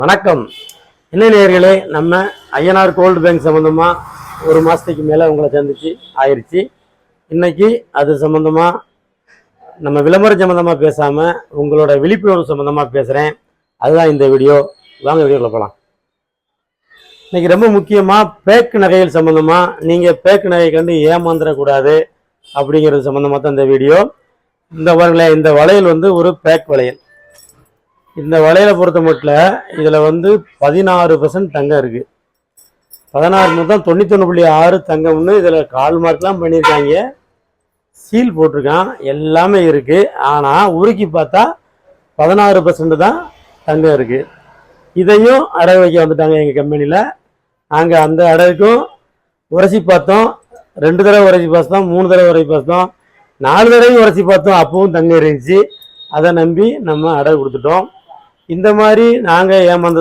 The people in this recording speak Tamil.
வணக்கம். என்ன நேயர்களே, நம்ம ஐயனார் கோல்டு பேங்க் சம்மந்தமாக ஒரு மாதத்துக்கு மேலே உங்களை சந்திச்சு ஆயிடுச்சு. இன்னைக்கு அது சம்மந்தமாக நம்ம விளம்பரம் சம்மந்தமாக பேசாமல் உங்களோட விழிப்புணர்வு சம்மந்தமாக பேசுகிறேன். அதுதான் இந்த வீடியோ. வாங்க வீடியோவில் போகலாம். இன்னைக்கு ரொம்ப முக்கியமாக பேக்கு நகைகள் சம்மந்தமாக, நீங்கள் பேக்கு நகை கண்டு ஏமாந்துடக்கூடாது அப்படிங்கிறது சம்மந்தமாக தான் இந்த வீடியோ. இந்த பாருங்களேன், இந்த வளையல் ஒரு பேக் வளையல். இந்த வளையலை பொறுத்த மட்டும் இதில் 16% தங்கம் இருக்குது. 16 மொத்தம் 91.6 தங்கம்னு இதில் கால் மார்க்லாம் பண்ணியிருக்காங்க. சீல் போட்டிருக்கான், எல்லாமே இருக்குது. ஆனால் உருக்கி பார்த்தா 16% தான் தங்கம் இருக்குது. இதையும் அடகு வைக்க வந்துட்டாங்க எங்கள் கம்பெனியில். நாங்கள் அந்த அடகுக்கும் உரைச்சி பார்த்தோம். 2 தடவை உரைச்சி பார்த்தோம், 3 தடவை உரைச்சி பார்த்தோம், 4 தடவை உரைச்சி பார்த்தோம். அப்பவும் தங்கம் இருந்துச்சு. அதை நம்பி நம்ம அடகு கொடுத்துட்டோம். இந்த மாதிரி நாங்கள் ஏமாந்து